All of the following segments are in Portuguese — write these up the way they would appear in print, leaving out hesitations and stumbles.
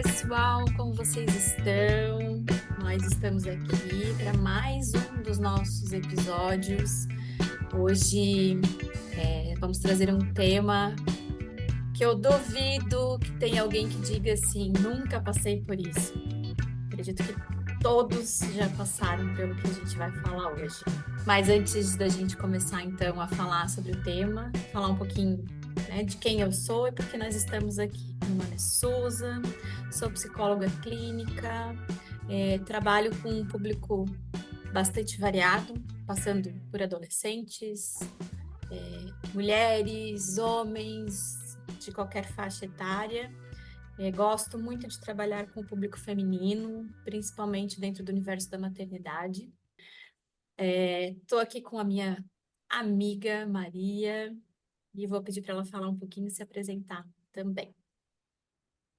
pessoal, como vocês estão? Nós estamos aqui para mais um dos nossos episódios. Hoje vamos trazer um tema que eu duvido que tenha alguém que diga assim, nunca passei por isso. Acredito que todos já passaram pelo que a gente vai falar hoje. Mas antes da gente começar então a falar sobre o tema, falar um pouquinho, né, de quem eu sou e por que nós estamos aqui. Meu nome é Susan, sou psicóloga clínica, trabalho com um público bastante variado, passando por adolescentes, mulheres, homens, de qualquer faixa etária. Gosto muito de trabalhar com o público feminino, principalmente dentro do universo da maternidade. Estou aqui com a minha amiga Maria e vou pedir para ela falar um pouquinho e se apresentar também.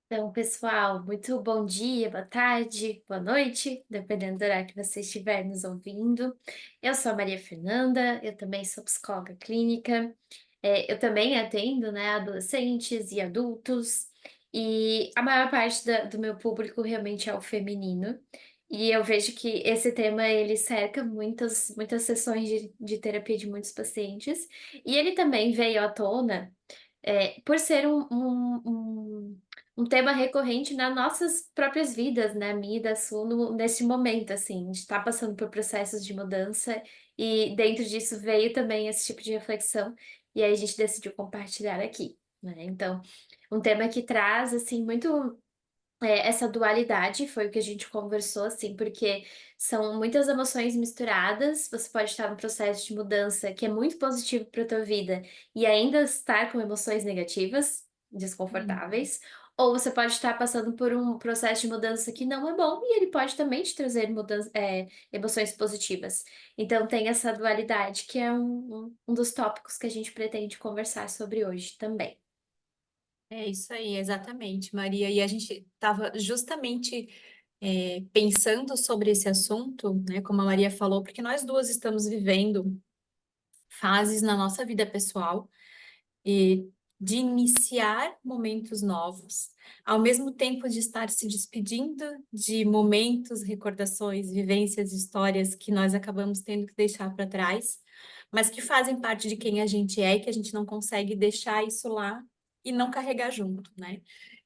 Então, pessoal, muito bom dia, boa tarde, boa noite, dependendo do horário que você estiver nos ouvindo. Eu sou a Maria Fernanda, eu também sou psicóloga clínica. Eu também atendo, né, adolescentes e adultos, e a maior parte do meu público realmente é o feminino. E eu vejo que esse tema ele cerca muitas sessões de terapia de muitos pacientes, e ele também veio à tona por ser um tema recorrente nas nossas próprias vidas, né, minha e da Su, nesse momento, assim, a gente está passando por processos de mudança e dentro disso veio também esse tipo de reflexão e aí a gente decidiu compartilhar aqui, né? Então, um tema que traz, assim, muito essa dualidade foi o que a gente conversou, assim, porque são muitas emoções misturadas. Você pode estar num processo de mudança que é muito positivo para a tua vida e ainda estar com emoções negativas, Uhum. desconfortáveis, ou você pode estar passando por um processo de mudança que não é bom e ele pode também te trazer emoções positivas. Então tem essa dualidade que é um dos tópicos que a gente pretende conversar sobre hoje também. É isso aí, exatamente, Maria. E a gente estava justamente pensando sobre esse assunto, né, como a Maria falou, porque nós duas estamos vivendo fases na nossa vida pessoal e de iniciar momentos novos, ao mesmo tempo de estar se despedindo de momentos, recordações, vivências, histórias que nós acabamos tendo que deixar para trás, mas que fazem parte de quem a gente é e que a gente não consegue deixar isso lá e não carregar junto, né?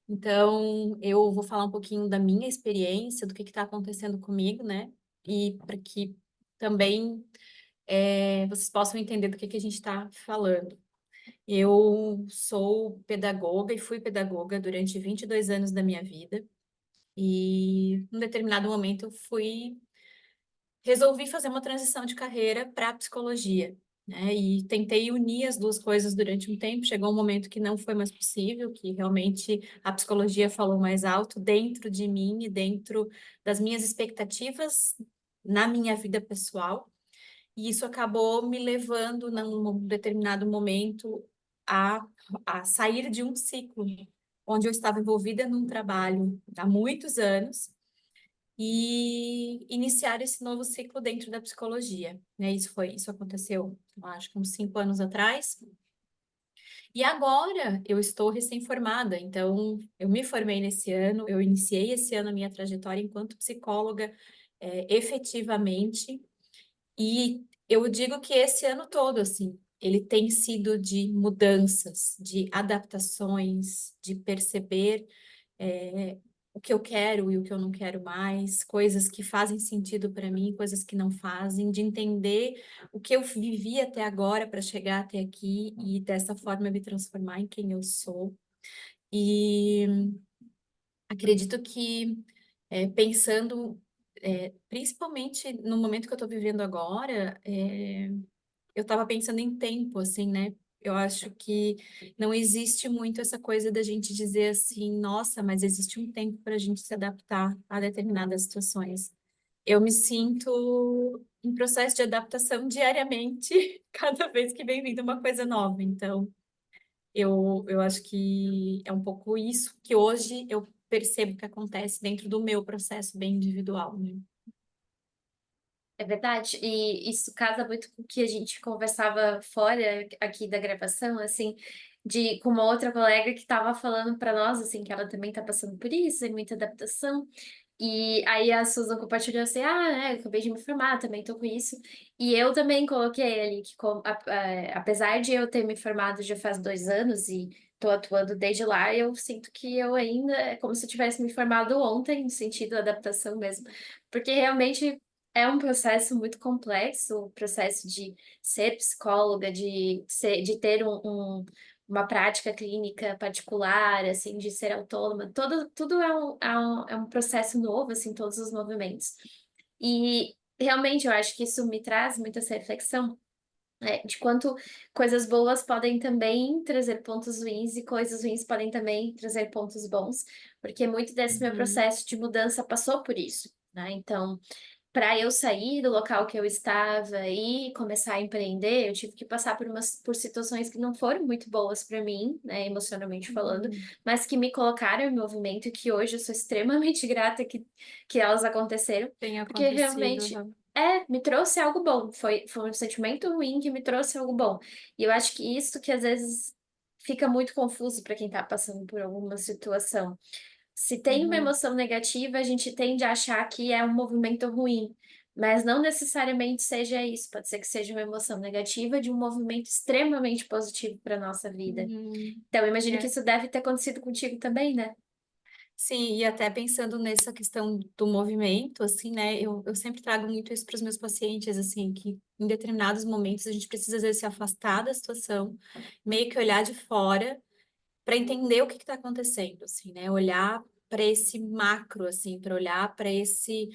Então, eu vou falar um pouquinho da minha experiência, do que está acontecendo comigo, né? E para que também vocês possam entender do que a gente está falando. Eu sou pedagoga e fui pedagoga durante 22 anos da minha vida. E, num determinado momento, resolvi fazer uma transição de carreira para a psicologia, né? E tentei unir as duas coisas durante um tempo. Chegou um momento que não foi mais possível, que realmente a psicologia falou mais alto dentro de mim e dentro das minhas expectativas na minha vida pessoal. E isso acabou me levando, num determinado momento, a, a sair de um ciclo onde eu estava envolvida num trabalho há muitos anos e iniciar esse novo ciclo dentro da psicologia, né? Isso aconteceu, eu acho que uns 5 anos atrás. E agora eu estou recém-formada, então eu me formei nesse ano, eu iniciei esse ano a minha trajetória enquanto psicóloga, efetivamente. E eu digo que esse ano todo, assim, ele tem sido de mudanças, de adaptações, de perceber o que eu quero e o que eu não quero mais, coisas que fazem sentido para mim, coisas que não fazem, de entender o que eu vivi até agora para chegar até aqui e dessa forma me transformar em quem eu sou. E acredito que pensando principalmente no momento que eu estou vivendo agora, eu estava pensando em tempo, assim, né? Eu acho que não existe muito essa coisa da gente dizer assim, nossa, mas existe um tempo para a gente se adaptar a determinadas situações. Eu me sinto em processo de adaptação diariamente, cada vez que vem vindo uma coisa nova. Então, eu acho que é um pouco isso que hoje eu percebo que acontece dentro do meu processo bem individual, né? É verdade, e isso casa muito com o que a gente conversava fora aqui da gravação, assim, com uma outra colega que estava falando para nós, assim, que ela também está passando por isso, tem muita adaptação. E aí a Susan compartilhou assim, eu acabei de me formar, também tô com isso. E eu também coloquei ali que, apesar de eu ter me formado já faz 2 anos e tô atuando desde lá, eu sinto que eu ainda, é como se eu tivesse me formado ontem, no sentido da adaptação mesmo. Porque realmente é um processo muito complexo, o processo de ser psicóloga, de ter uma prática clínica particular, assim, de ser autônoma, tudo é um processo novo, assim, todos os movimentos. E realmente eu acho que isso me traz muita essa reflexão, de quanto coisas boas podem também trazer pontos ruins e coisas ruins podem também trazer pontos bons, porque muito desse meu Uhum. processo de mudança passou por isso, né? Então, para eu sair do local que eu estava e começar a empreender, eu tive que passar por situações que não foram muito boas para mim, né, emocionalmente falando, Uhum. mas que me colocaram em movimento e que hoje eu sou extremamente grata que elas aconteceram, Tem porque acontecido. realmente me trouxe algo bom. Foi um sentimento ruim que me trouxe algo bom. E eu acho que isso que às vezes fica muito confuso para quem está passando por alguma situação. Se tem uma Uhum. emoção negativa, a gente tende a achar que é um movimento ruim, mas não necessariamente seja isso. Pode ser que seja uma emoção negativa de um movimento extremamente positivo para nossa vida. Uhum. Então, eu imagino que É. isso deve ter acontecido contigo também, né? Sim, e até pensando nessa questão do movimento, assim, né, eu sempre trago muito isso para os meus pacientes, assim, que em determinados momentos a gente precisa, às vezes, se afastar da situação, meio que olhar de fora para entender o que está acontecendo, assim, né, olhar para esse macro, assim, para olhar para esse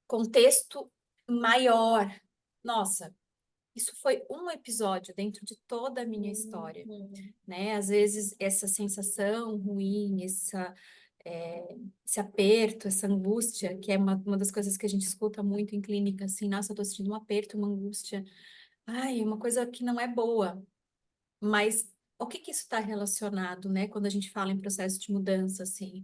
contexto maior. Nossa, isso foi um episódio dentro de toda a minha história, Uhum. né? Às vezes essa sensação ruim, esse aperto, essa angústia, que é uma das coisas que a gente escuta muito em clínica, assim, nossa, eu tô sentindo um aperto, uma angústia. Ai, uma coisa que não é boa. Mas o que que isso está relacionado, né? Quando a gente fala em processo de mudança, assim,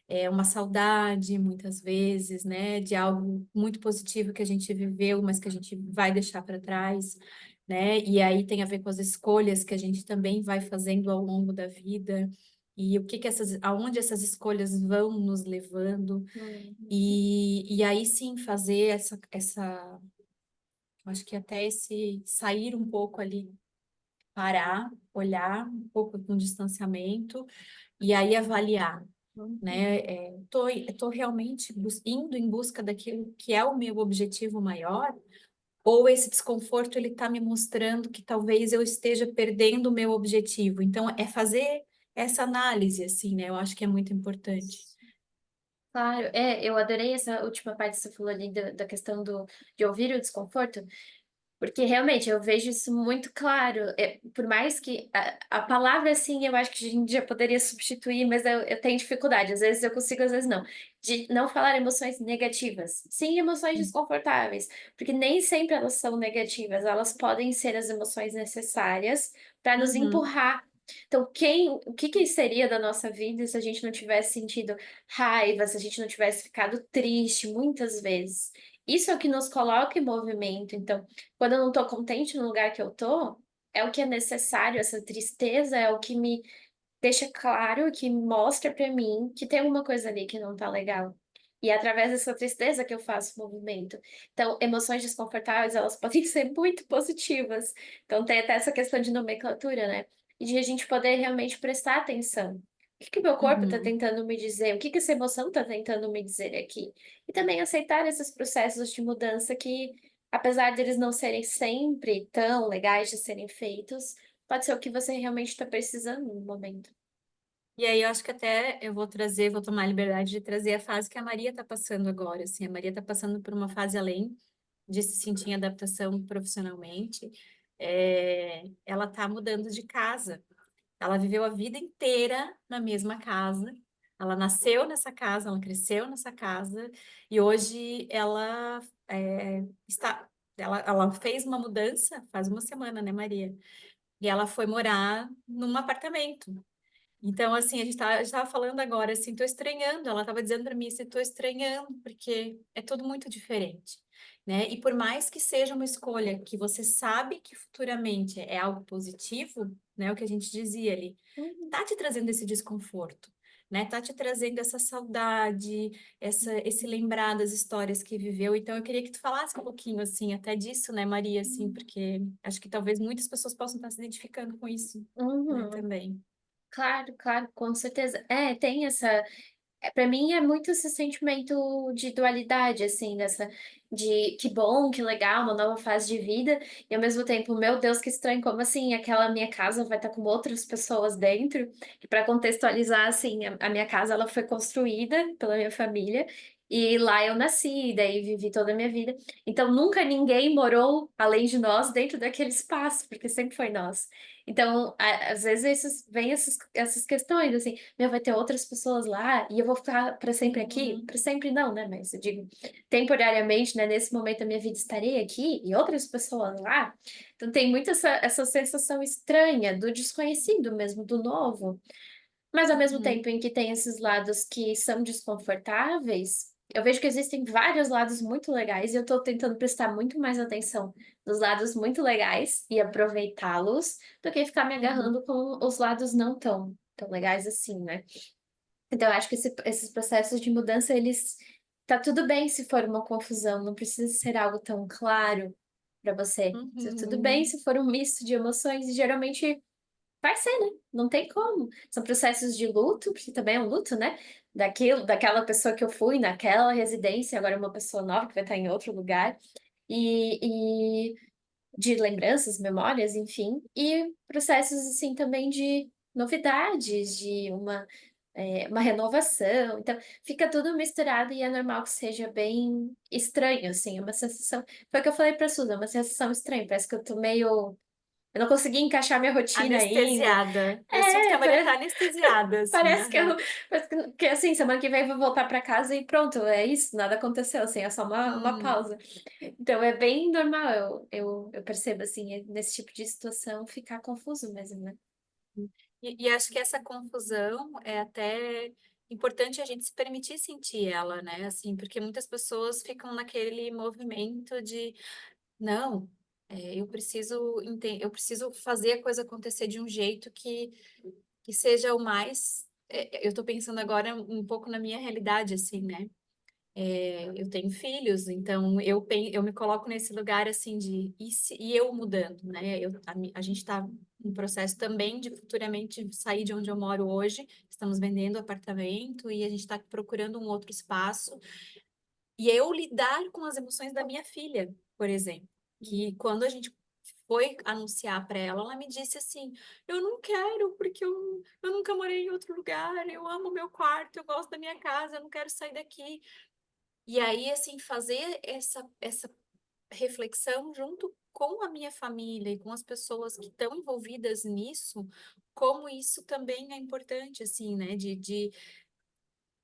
é uma saudade, muitas vezes, né? De algo muito positivo que a gente viveu, mas que a gente vai deixar para trás, né? E aí tem a ver com as escolhas que a gente também vai fazendo ao longo da vida. E o que que aonde essas escolhas vão nos levando, Uhum. e aí sim fazer acho que até esse sair um pouco ali, parar, olhar um pouco com distanciamento e aí avaliar, Uhum. né? Tô realmente indo em busca daquilo que é o meu objetivo maior, ou esse desconforto ele está me mostrando que talvez eu esteja perdendo o meu objetivo. Então, é fazer essa análise, assim, né? Eu acho que é muito importante. Claro, eu adorei essa última parte que você falou ali da questão de ouvir o desconforto, porque realmente eu vejo isso muito claro. Por mais que a palavra, assim, eu acho que a gente já poderia substituir, mas eu tenho dificuldade. Às vezes eu consigo, às vezes não. De não falar emoções negativas. Sim, emoções desconfortáveis, porque nem sempre elas são negativas. Elas podem ser as emoções necessárias para nos Uhum, empurrar. Então, o que que seria da nossa vida se a gente não tivesse sentido raiva, se a gente não tivesse ficado triste muitas vezes? Isso é o que nos coloca em movimento. Então, quando eu não tô contente no lugar que eu tô, é o que é necessário, essa tristeza é o que me deixa claro, que mostra pra mim que tem alguma coisa ali que não tá legal. E é através dessa tristeza que eu faço o movimento. Então, emoções desconfortáveis, elas podem ser muito positivas. Então, tem até essa questão de nomenclatura, né? E de a gente poder realmente prestar atenção. O que que meu corpo está uhum. tentando me dizer? O que que essa emoção está tentando me dizer aqui? E também aceitar esses processos de mudança que, apesar de eles não serem sempre tão legais de serem feitos, pode ser o que você realmente está precisando no momento. E aí eu acho que até eu vou tomar a liberdade de trazer a fase que a Maria está passando agora, assim. A Maria está passando por uma fase além de se sentir em adaptação profissionalmente. Ela está mudando de casa. Ela viveu a vida inteira na mesma casa. Ela nasceu nessa casa, ela cresceu nessa casa e hoje ela fez uma mudança faz uma semana, né, Maria? E ela foi morar num apartamento. Então, assim, a gente estava falando agora, assim, tô estranhando. Ela estava dizendo para mim, assim, tô estranhando, porque é tudo muito diferente. né? E por mais que seja uma escolha que você sabe que futuramente é algo positivo, né? O que a gente dizia ali, Uhum, tá te trazendo esse desconforto, né? Tá te trazendo essa saudade, esse lembrar das histórias que viveu. Então, eu queria que tu falasse um pouquinho, assim, até disso, né, Maria, assim, porque acho que talvez muitas pessoas possam estar se identificando com isso, né, uhum. também. Claro, claro, com certeza. É, tem essa. Para mim é muito esse sentimento de dualidade, assim, dessa de que bom, que legal, uma nova fase de vida, e ao mesmo tempo, meu Deus, que estranho, como assim aquela minha casa vai estar com outras pessoas dentro? E para contextualizar, assim, a minha casa ela foi construída pela minha família. E lá eu nasci, daí vivi toda a minha vida. Então nunca ninguém morou além de nós dentro daquele espaço, porque sempre foi nós. Então, às vezes vem essas questões, assim, meu, vai ter outras pessoas lá e eu vou ficar para sempre aqui? Uhum, Para sempre não, né? Mas eu digo, temporariamente, né? Nesse momento da minha vida estarei aqui e outras pessoas lá. Então tem muito essa sensação estranha do desconhecido mesmo, do novo. Mas ao mesmo uhum, tempo em que tem esses lados que são desconfortáveis, eu vejo que existem vários lados muito legais e eu tô tentando prestar muito mais atenção nos lados muito legais e aproveitá-los do que ficar me uhum, agarrando com os lados não tão legais assim, né? Então eu acho que esses processos de mudança, eles tá tudo bem se for uma confusão, não precisa ser algo tão claro para você. Tá tudo bem uhum, se for um misto de emoções e geralmente vai ser, né? Não tem como. São processos de luto, porque também é um luto, né? Daquela pessoa que eu fui naquela residência, agora é uma pessoa nova que vai estar em outro lugar. E de lembranças, memórias, enfim. E processos, assim, também de novidades, de uma renovação. Então, fica tudo misturado e é normal que seja bem estranho, assim. É uma sensação. Foi o que eu falei pra Suzy, é uma sensação estranha. Parece que eu tô meio. Eu não consegui encaixar minha rotina ainda. anestesiada. Eu sinto que É, a Maria tá anestesiada, assim, parece que aham. eu, assim, semana que vem eu vou voltar pra casa e pronto, é isso, nada aconteceu, assim, é só uma Hum. pausa. Então é bem normal, eu percebo, assim, nesse tipo de situação ficar confuso mesmo, né? E acho que essa confusão é até importante a gente se permitir sentir ela, né? Assim, porque muitas pessoas ficam naquele movimento de, não, eu preciso fazer a coisa acontecer de um jeito que seja o mais. Eu estou pensando agora um pouco na minha realidade, assim, né? Eu tenho filhos, então eu me coloco nesse lugar assim de e eu mudando, né? A gente está em processo também de futuramente sair de onde eu moro hoje. Estamos vendendo apartamento e a gente está procurando um outro espaço. E eu lidar com as emoções da minha filha, por exemplo, que quando a gente foi anunciar para ela, ela me disse assim: eu não quero, porque eu nunca morei em outro lugar, eu amo meu quarto, eu gosto da minha casa, eu não quero sair daqui. E aí, assim, fazer essa reflexão junto com a minha família e com as pessoas que estão envolvidas nisso, como isso também é importante, assim, né? De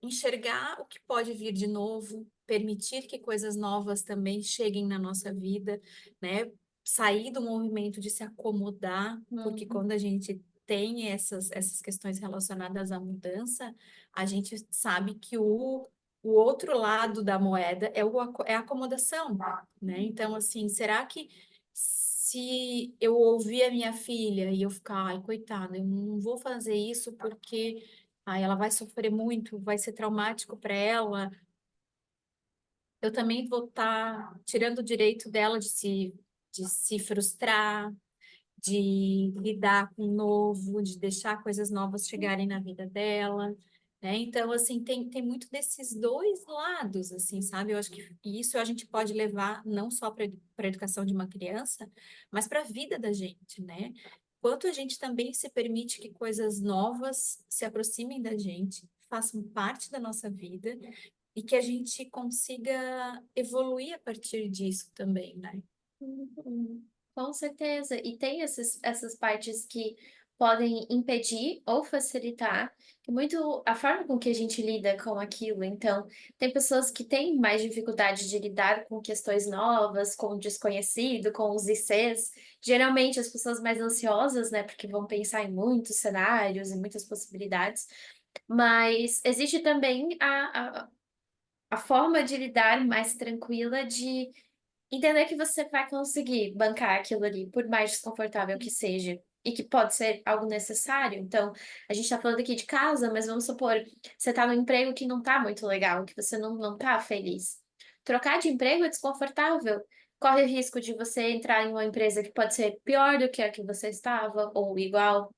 enxergar o que pode vir de novo, permitir que coisas novas também cheguem na nossa vida, né? Sair do movimento de se acomodar, porque Uhum, quando a gente tem essas questões relacionadas à mudança, a gente sabe que o outro lado da moeda é a acomodação, né? Então, assim, será que se eu ouvir a minha filha e eu ficar, ai, coitada, eu não vou fazer isso porque ela vai sofrer muito, vai ser traumático para ela. Eu também vou estar tirando o direito dela de se frustrar, de lidar com o novo, de deixar coisas novas chegarem na vida dela, né? Então, assim, tem muito desses dois lados, assim, sabe? Eu acho que isso a gente pode levar não só para a educação de uma criança, mas para a vida da gente, né? Quanto a gente também se permite que coisas novas se aproximem da gente, façam parte da nossa vida e que a gente consiga evoluir a partir disso também, né? uhum. Com certeza. E tem essas partes que podem impedir ou facilitar, que muito a forma com que a gente lida com aquilo. Então, tem pessoas que têm mais dificuldade de lidar com questões novas, com o desconhecido, com os ICs. Geralmente, as pessoas mais ansiosas, né, porque vão pensar em muitos cenários e muitas possibilidades. Mas existe também a forma de lidar mais tranquila entender que você vai conseguir bancar aquilo ali, por mais desconfortável que seja, e que pode ser algo necessário. Então, a gente tá falando aqui de casa, mas vamos supor, você tá num emprego que não tá muito legal, que você não tá feliz. Trocar de emprego é desconfortável. Corre o risco de você entrar em uma empresa que pode ser pior do que a que você estava, ou igual.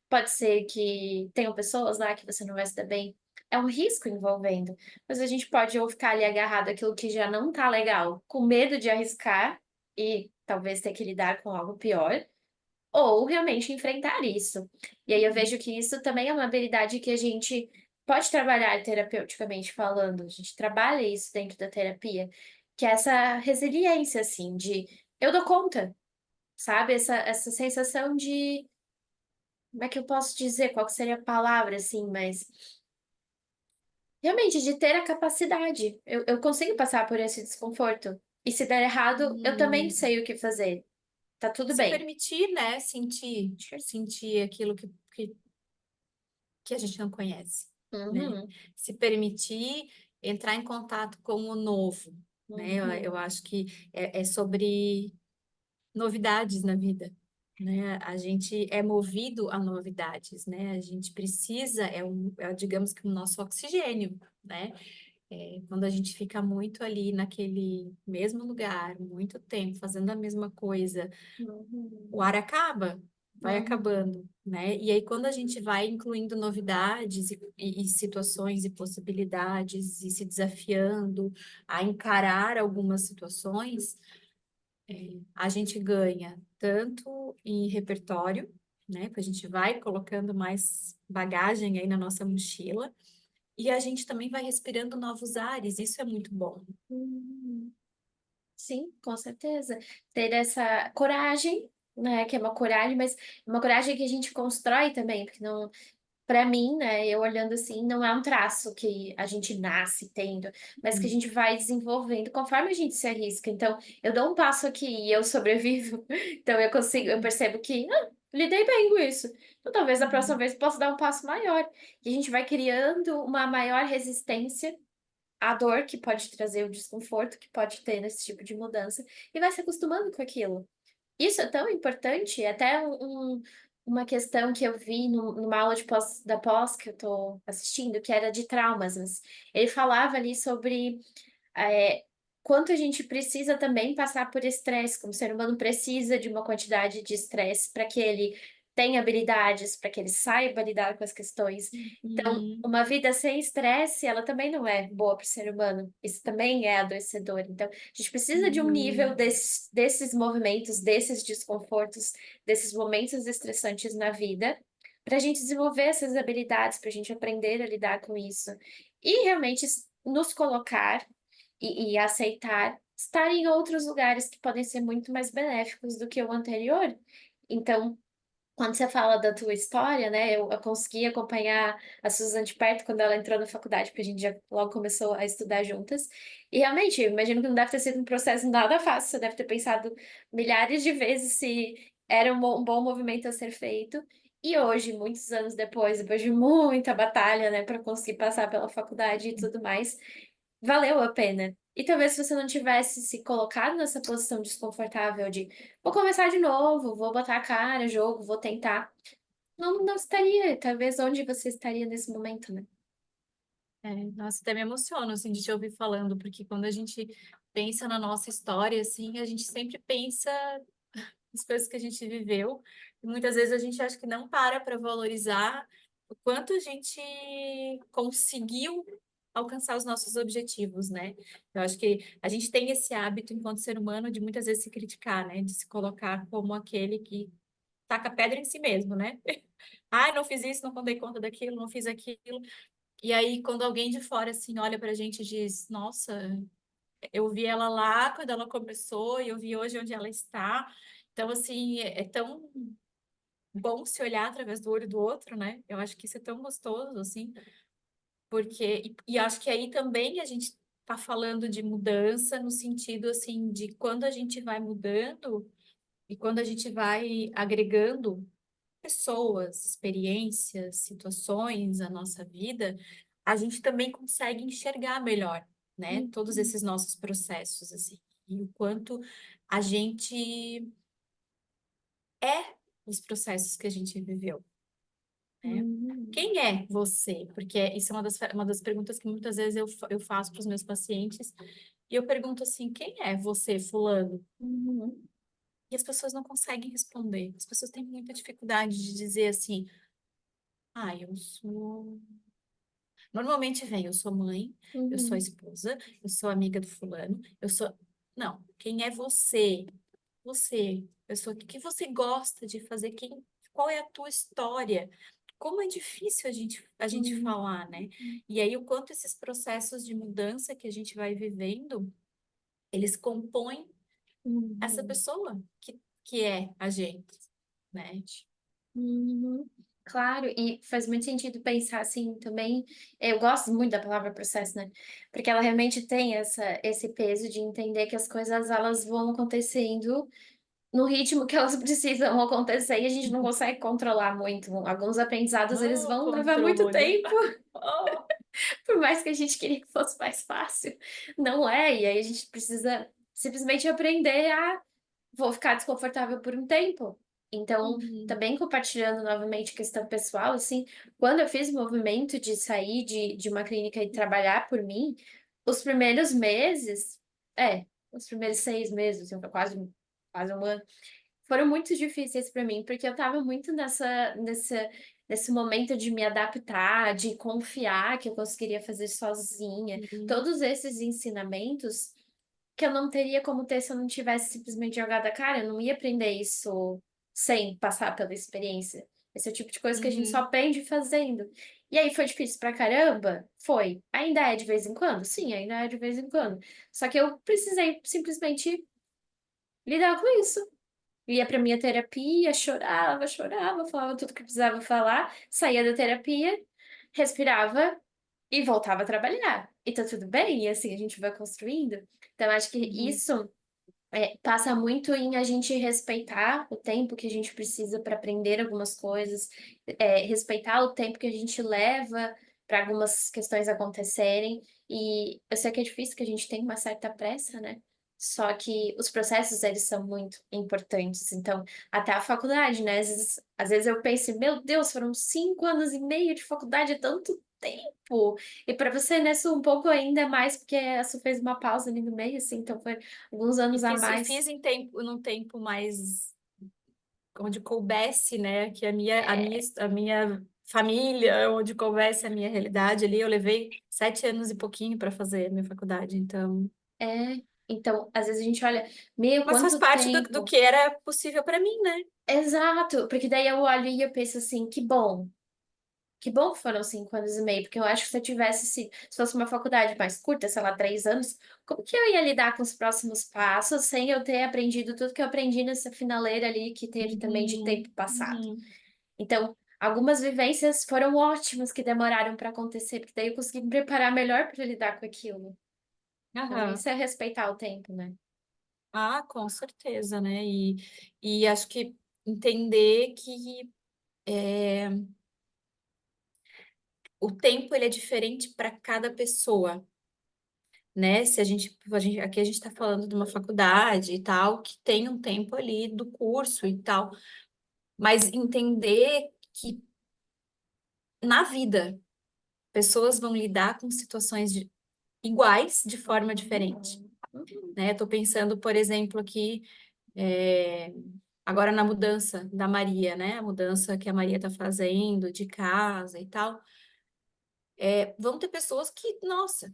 Pode ser que tenham pessoas lá que você não vai se dar bem. É um risco envolvendo. Mas a gente pode ou ficar ali agarrado àquilo que já não tá legal, com medo de arriscar e talvez ter que lidar com algo pior, ou realmente enfrentar isso. E aí eu vejo que isso também é uma habilidade que a gente pode trabalhar terapeuticamente falando. A gente trabalha isso dentro da terapia, que é essa resiliência, assim, de eu dou conta, sabe? Essa sensação de como é que eu posso dizer? Qual que seria a palavra, assim, mas realmente de ter a capacidade. Eu consigo passar por esse desconforto. E se der errado, eu também E sei o que fazer. Tá tudo se bem. permitir, né, sentir aquilo que a gente não conhece, né? Uhum, Se permitir entrar em contato com o novo, né? Eu uhum, acho que é sobre novidades na vida, né? A gente é movido a novidades, né? A gente precisa, digamos que o nosso oxigênio, né? Quando a gente fica muito ali naquele mesmo lugar, muito tempo, fazendo a mesma coisa, o uhum, ar acaba, vai uhum, acabando, né? E aí, quando a gente vai incluindo novidades e situações e possibilidades e se desafiando a encarar algumas situações, a gente ganha tanto em repertório, né? Porque a gente vai colocando mais bagagem aí na nossa mochila, e a gente também vai respirando novos ares, isso é muito bom. uhum. Sim, com certeza. Ter essa coragem, né? Que é uma coragem, mas uma coragem que a gente constrói também, porque não. Para mim, né, eu olhando assim, não é um traço que a gente nasce tendo, mas que a Hum, gente vai desenvolvendo conforme a gente se arrisca. Então, eu dou um passo aqui e eu sobrevivo. Então, eu consigo, eu percebo que lidei bem com isso. Então, talvez da próxima uhum, vez eu possa dar um passo maior. E a gente vai criando uma maior resistência à dor que pode trazer o desconforto que pode ter nesse tipo de mudança e vai se acostumando com aquilo. Isso é tão importante, é até uma questão que eu vi numa aula de da pós que eu estou assistindo, que era de traumas, mas ele falava ali sobre eh, quanto a gente precisa também passar por estresse, como o ser humano precisa de uma quantidade de estresse para que ele tenha habilidades, para que ele saiba lidar com as questões. Então, uhum, uma vida sem estresse, ela também não é boa para o ser humano. Isso também é adoecedor. Então, a gente precisa de um nível uhum. desses movimentos, desses desconfortos, desses momentos estressantes na vida, para a gente desenvolver essas habilidades, para a gente aprender a lidar com isso. E realmente nos colocar e aceitar estar em outros lugares que podem ser muito mais benéficos do que o anterior. Então, quando você fala da tua história, né, eu consegui acompanhar a Susan de perto quando ela entrou na faculdade, porque a gente já logo começou a estudar juntas. E realmente, eu imagino que não deve ter sido um processo nada fácil, você deve ter pensado milhares de vezes se era um bom movimento a ser feito. E hoje, muitos anos depois de muita batalha, né, para conseguir passar pela faculdade e tudo mais, valeu a pena. E talvez se você não tivesse se colocado nessa posição desconfortável de vou começar de novo, vou botar a cara, jogo, vou tentar, não estaria, talvez onde você estaria nesse momento, né? Nossa, até me emociono, assim, de te ouvir falando, porque quando a gente pensa na nossa história, assim, a gente sempre pensa nas coisas que a gente viveu, e muitas vezes a gente acha que não para valorizar o quanto a gente conseguiu alcançar os nossos objetivos, né? Eu acho que a gente tem esse hábito, enquanto ser humano, de muitas vezes se criticar, né? De se colocar como aquele que taca pedra em si mesmo, né? Ai, não fiz isso, não dei conta daquilo, não fiz aquilo. E aí, quando alguém de fora, assim, olha pra gente e diz, nossa, eu vi ela lá quando ela começou e eu vi hoje onde ela está. Então, assim, é tão bom se olhar através do olho do outro, né? Eu acho que isso é tão gostoso, assim, porque... E acho que aí também a gente tá falando de mudança no sentido, assim, de quando a gente vai mudando e quando a gente vai agregando pessoas, experiências, situações à nossa vida, a gente também consegue enxergar melhor, né? Todos Uhum. esses nossos processos, assim. e o quanto a gente é os processos que a gente viveu, né? Uhum. Quem é você? Porque isso é uma das perguntas que muitas vezes eu faço para os meus pacientes, e eu pergunto assim, quem é você, fulano? Uhum. E as pessoas não conseguem responder. As pessoas têm muita dificuldade de dizer assim, ah, eu sou. Normalmente vem, eu sou mãe, eu sou Uhum. esposa, eu sou amiga do fulano, eu sou. Não, quem é você? Você, pessoa, o que você gosta de fazer? Qual é a tua história? Como é difícil a gente Uhum. falar, né? E aí, o quanto esses processos de mudança que a gente vai vivendo, eles compõem essa Uhum. pessoa que é a gente, né? Uhum. Claro, e faz muito sentido pensar assim também. Eu gosto muito da palavra processo, né? Porque ela realmente tem esse peso de entender que as coisas elas vão acontecendo no ritmo que elas precisam acontecer e a gente não consegue controlar muito. Alguns aprendizados eles Oh, vão levar muito controle. tempo, Oh. por mais que a gente queria que fosse mais fácil. Não é, e aí a gente precisa simplesmente aprender a vou ficar desconfortável por um tempo. Então, Uhum, também compartilhando novamente questão pessoal, assim, quando eu fiz o movimento de sair de uma clínica e trabalhar por mim, os primeiros meses, os primeiros 6 meses, assim, foi quase um ano, foram muito difíceis para mim, porque eu estava muito nesse momento de me adaptar, de confiar que eu conseguiria fazer sozinha. uhum, Todos esses ensinamentos que eu não teria como ter se eu não tivesse simplesmente jogado a cara, eu não ia aprender isso sem passar pela experiência. Esse é o tipo de coisa que a gente só uhum, aprende fazendo. E aí foi difícil pra caramba? Foi. Ainda é de vez em quando? Sim, ainda é de vez em quando. Só que eu precisei simplesmente lidar com isso. Ia pra minha terapia, chorava, chorava, falava tudo que precisava falar, saía da terapia, respirava e voltava a trabalhar. E tá tudo bem, e assim a gente vai construindo. Então, acho que uhum, isso passa muito em a gente respeitar o tempo que a gente precisa para aprender algumas coisas, respeitar o tempo que a gente leva para algumas questões acontecerem. E eu sei que é difícil, que a gente tem uma certa pressa, né? Só que os processos, eles são muito importantes. Então, até a faculdade, né? Às vezes eu penso, meu Deus, foram 5 anos e meio de faculdade, é tanto tempo. E para você, né, Su, um pouco ainda mais, porque a Su fez uma pausa ali no meio, assim, então foi alguns E anos a fiz mais. num tempo mais onde coubesse, né? Que É, a minha família, onde coubesse a minha realidade ali. Eu levei 7 anos e pouquinho para fazer a minha faculdade, então. então, às vezes a gente olha, meu, Mas faz quanto parte do tempo. que era possível para mim, né? Exato, porque daí eu olho e eu penso assim, que bom que foram 5 anos e meio, porque eu acho que se eu tivesse, se fosse uma faculdade mais curta, sei lá, 3 anos, como que eu ia lidar com os próximos passos sem eu ter aprendido tudo que eu aprendi nessa finaleira ali que teve também de tempo Uhum, passado? uhum, Então, algumas vivências foram ótimas que demoraram para acontecer, porque daí eu consegui me preparar melhor para lidar com aquilo. Então, aham. isso é respeitar o tempo, né? Ah, com certeza, né? E acho que entender que o tempo ele é diferente para cada pessoa, né? Se aqui a gente está falando de uma faculdade e tal, que tem um tempo ali do curso e tal, mas entender que na vida pessoas vão lidar com situações iguais de forma diferente, Uhum. Uhum. né? Estou pensando, por exemplo, aqui é, agora na mudança da Maria, né? A mudança que a Maria está fazendo de casa e tal. Vão ter pessoas que, nossa,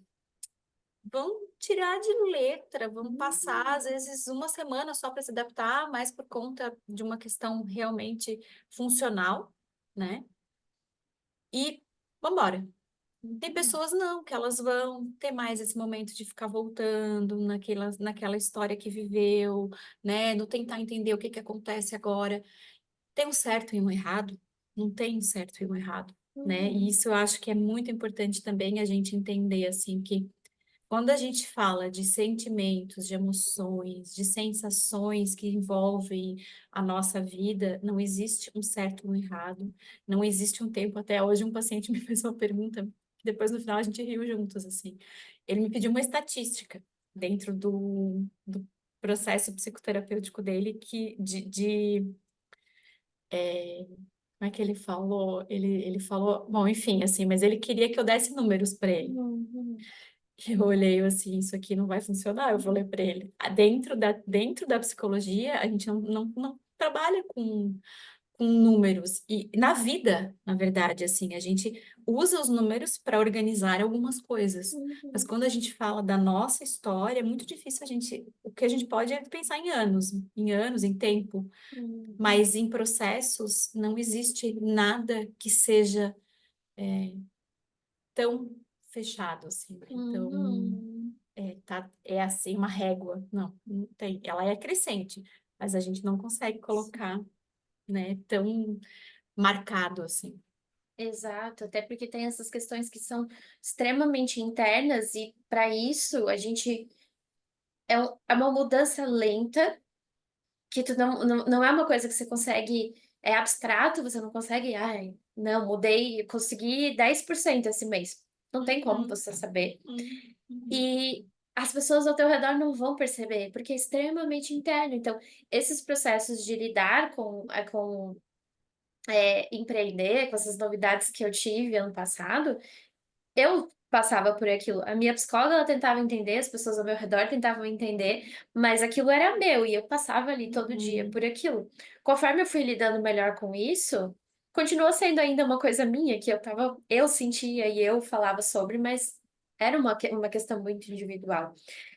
vão tirar de letra, vão passar, às vezes, uma semana só para se adaptar, mas por conta de uma questão realmente funcional, né? E vambora. Tem Uhum. pessoas não, que elas vão ter mais esse momento de ficar voltando naquela história que viveu, né? No tentar entender o que que acontece agora. Tem um certo e um errado? Não tem um certo e um errado, né? E Uhum. isso eu acho que é muito importante também a gente entender, assim, que quando a gente fala de sentimentos, de emoções, de sensações que envolvem a nossa vida, não existe um certo e um errado, não existe um tempo. Até hoje, um paciente me fez uma pergunta, que depois no final a gente riu juntos, assim. Ele me pediu uma estatística. dentro do processo psicoterapêutico dele, como é que ele falou? Ele falou, bom, enfim, assim, mas ele queria que eu desse números para ele. Uhum. Eu olhei assim, isso aqui não vai funcionar. Eu falei para ele, dentro da psicologia, a gente não trabalha com números. E na vida, na verdade, assim, a gente usa os números para organizar algumas coisas. Mas Uhum. quando a gente fala da nossa história, é muito difícil o que a gente pode é pensar em anos, em tempo. Uhum. Mas em processos não existe nada que seja tão fechado assim, né? Então, Uhum. é assim uma régua. Não tem. Ela é crescente, mas a gente não consegue colocar, né, tão marcado assim. Exato, até porque tem essas questões que são extremamente internas e para isso a gente é uma mudança lenta que tu não é uma coisa que você consegue, é abstrato, você não consegue, ai, não, mudei, consegui 10% esse mês. Não tem como Uhum, você saber. uhum. E as pessoas ao teu redor não vão perceber, porque é extremamente interno. Então, esses processos de lidar com empreender, com essas novidades que eu tive ano passado, eu passava por aquilo. A minha psicóloga, ela tentava entender, as pessoas ao meu redor tentavam entender, mas aquilo era meu e eu passava ali todo dia Uhum, por aquilo. Conforme eu fui lidando melhor com isso, continuou sendo ainda uma coisa minha que eu sentia e eu falava sobre, mas era uma questão muito individual.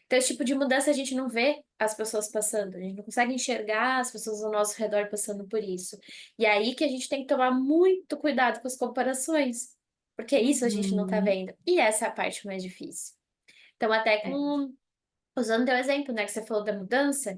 Então, esse tipo de mudança a gente não vê as pessoas passando, a gente não consegue enxergar as pessoas ao nosso redor passando por isso. E é aí que a gente tem que tomar muito cuidado com as comparações, porque isso a gente não tá uhum. vendo. E essa é a parte mais difícil. Então, até É, usando teu exemplo, né, que você falou da mudança,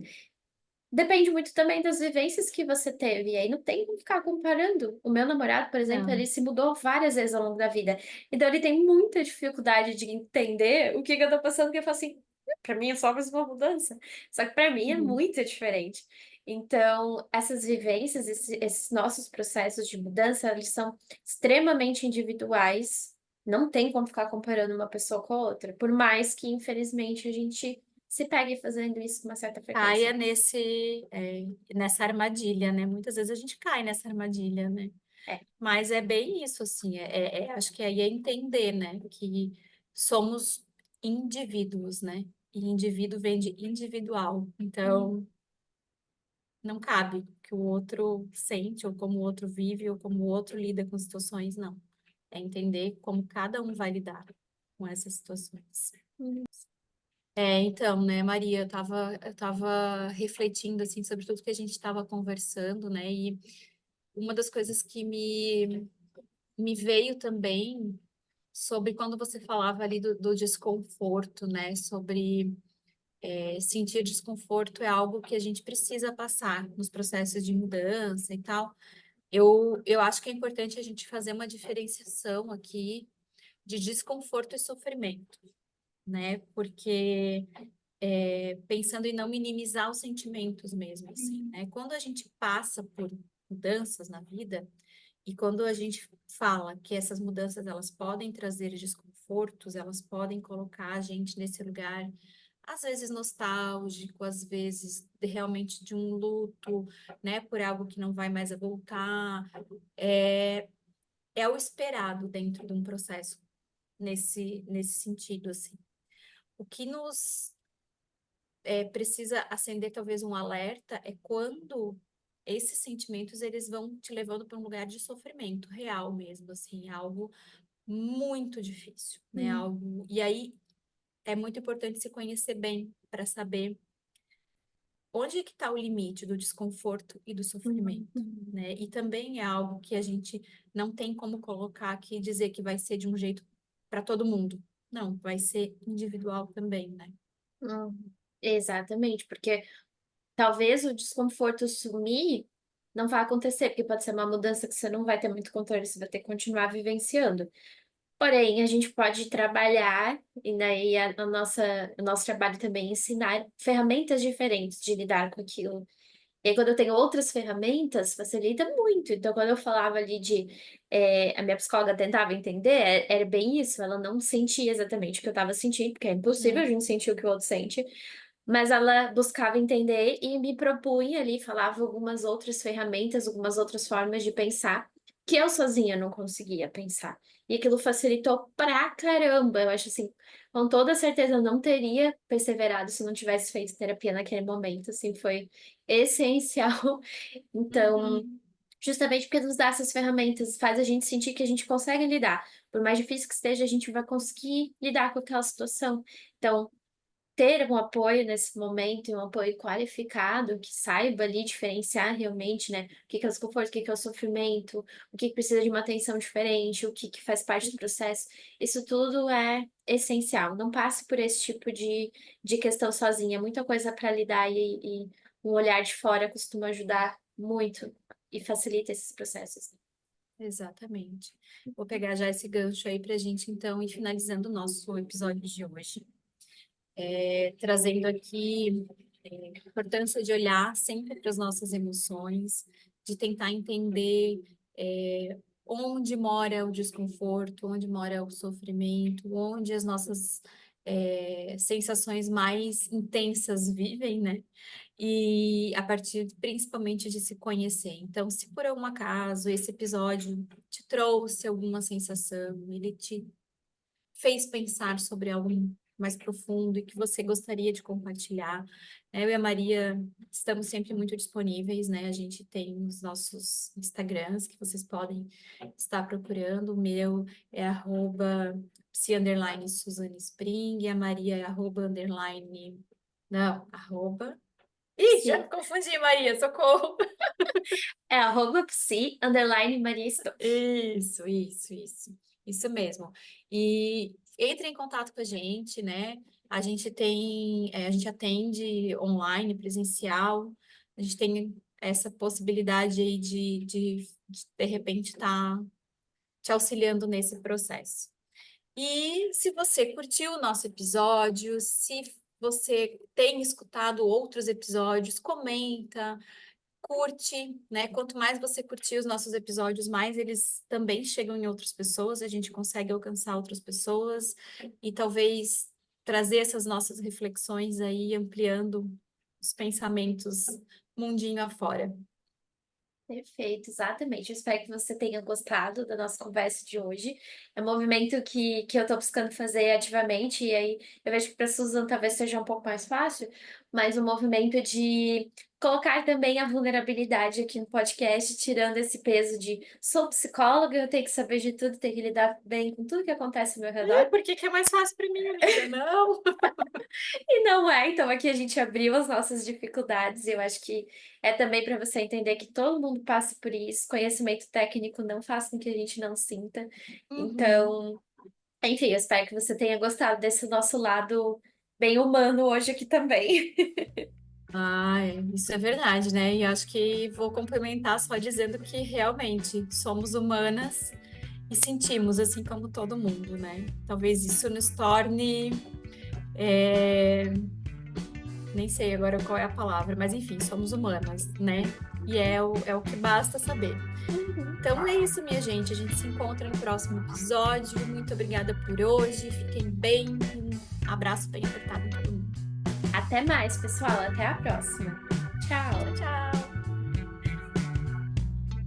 depende muito também das vivências que você teve. E aí não tem como ficar comparando. O meu namorado, por exemplo, não. ele se mudou várias vezes ao longo da vida. Então ele tem muita dificuldade de entender o que que eu tô passando, porque eu falo assim, pra mim é só mais uma mudança. Só que pra mim é Uhum, muito diferente. Então, essas vivências, esses nossos processos de mudança, eles são extremamente individuais. Não tem como ficar comparando uma pessoa com a outra, por mais que, infelizmente, a gente se pegue fazendo isso com uma certa frequência. caia nessa armadilha, né? Muitas vezes a gente cai nessa armadilha, né? É. Mas é bem isso, assim, acho que aí é entender, né, que somos indivíduos, né? E indivíduo vem de individual. Hum, Então, não cabe o que o outro sente, ou como o outro vive, ou como o outro lida com situações, não. É entender como cada um vai lidar com essas situações. hum, Então, né, Maria, eu tava refletindo, assim, sobre tudo que a gente estava conversando, né, e uma das coisas que me veio também sobre quando você falava ali do desconforto, né, sobre sentir desconforto é algo que a gente precisa passar nos processos de mudança e tal. Eu acho que é importante a gente fazer uma diferenciação aqui de desconforto e sofrimento, né, porque pensando em não minimizar os sentimentos mesmo, assim, hum, né? Quando a gente passa por mudanças na vida e quando a gente fala que essas mudanças elas podem trazer desconfortos, elas podem colocar a gente nesse lugar, às vezes nostálgico, às vezes realmente de um luto, né, por algo que não vai mais voltar, é o esperado dentro de um processo nesse sentido, assim. O que nos precisa acender talvez um alerta é quando esses sentimentos eles vão te levando para um lugar de sofrimento real mesmo, assim, algo muito difícil, né? hum, Algo e aí é muito importante se conhecer bem para saber onde é que está o limite do desconforto e do sofrimento, hum. né? E também é algo que a gente não tem como colocar aqui e dizer que vai ser de um jeito para todo mundo. Não, vai ser individual também, né? Exatamente, porque talvez o desconforto sumir não vai acontecer, porque pode ser uma mudança que você não vai ter muito controle, você vai ter que continuar vivenciando. Porém, a gente pode trabalhar, e daí o nosso trabalho também é ensinar ferramentas diferentes de lidar com aquilo. E aí, quando eu tenho outras ferramentas, facilita muito. Então, quando eu falava ali a minha psicóloga tentava entender, era bem isso, ela não sentia exatamente o que eu estava sentindo, porque é impossível a É. gente sentir o que o outro sente, mas ela buscava entender e me propunha ali, falava algumas outras ferramentas, algumas outras formas de pensar, que eu sozinha não conseguia pensar. E aquilo facilitou pra caramba. Eu acho assim, com toda certeza eu não teria perseverado se não tivesse feito terapia naquele momento, assim, foi essencial. Então, Uhum. justamente porque nos dá essas ferramentas, faz a gente sentir que a gente consegue lidar. Por mais difícil que esteja, a gente vai conseguir lidar com aquela situação. Então, ter um apoio nesse momento, e um apoio qualificado, que saiba ali diferenciar realmente, né, o que que é o desconforto, o que que é o sofrimento, o que que precisa de uma atenção diferente, o que que faz parte do processo, isso tudo é essencial. Não passe por esse tipo de questão sozinha, é muita coisa para lidar e um olhar de fora costuma ajudar muito e facilita esses processos. Exatamente. Vou pegar já esse gancho aí para a gente, então, ir finalizando o nosso episódio de hoje. Trazendo aqui a importância de olhar sempre para as nossas emoções, de tentar entender onde mora o desconforto, onde mora o sofrimento, onde as nossas sensações mais intensas vivem, né? E a partir principalmente de se conhecer. Então, se por algum acaso esse episódio te trouxe alguma sensação, ele te fez pensar sobre algo mais profundo e que você gostaria de compartilhar, né? Eu e a Maria estamos sempre muito disponíveis, né? A gente tem os nossos Instagrams que vocês podem estar procurando. O meu é @psi_Suzane Spring, e a Maria é @_ não, arroba. Ih, já Sim, me confundi, Maria, socorro! é @psi_Maria Stolf. Isso. Isso mesmo. E entre em contato com a gente, né? A gente tem, a gente atende online, presencial, a gente tem essa possibilidade aí de repente, estar te auxiliando nesse processo. E se você curtiu o nosso episódio, se você tem escutado outros episódios, comenta, curte, né? Quanto mais você curtir os nossos episódios, mais eles também chegam em outras pessoas, a gente consegue alcançar outras pessoas e talvez trazer essas nossas reflexões aí, ampliando os pensamentos mundinho afora. Perfeito, exatamente. Eu espero que você tenha gostado da nossa conversa de hoje. É um movimento que eu estou buscando fazer ativamente, e aí eu vejo que para a Suzana talvez seja um pouco mais fácil, mas um movimento de colocar também a vulnerabilidade aqui no podcast, tirando esse peso de sou psicóloga, eu tenho que saber de tudo, tenho que lidar bem com tudo que acontece ao meu redor. Por que que é mais fácil para mim, amiga? Não. E não é, então aqui a gente abriu as nossas dificuldades, e eu acho que é também para você entender que todo mundo passa por isso, conhecimento técnico não faz com que a gente não sinta. Uhum. Então, enfim, eu espero que você tenha gostado desse nosso lado bem humano hoje aqui também. Isso é verdade, né? E acho que vou complementar só dizendo que realmente somos humanas e sentimos assim como todo mundo, né? Talvez isso nos torne, nem sei agora qual é a palavra, mas enfim, somos humanas, né? E é o que basta saber. Uhum. Então é isso, minha gente. A gente se encontra no próximo episódio. Muito obrigada por hoje. Fiquem bem. Um abraço bem apertado em todo mundo. Até mais, pessoal. Até a próxima. Tchau, Tchau. tchau.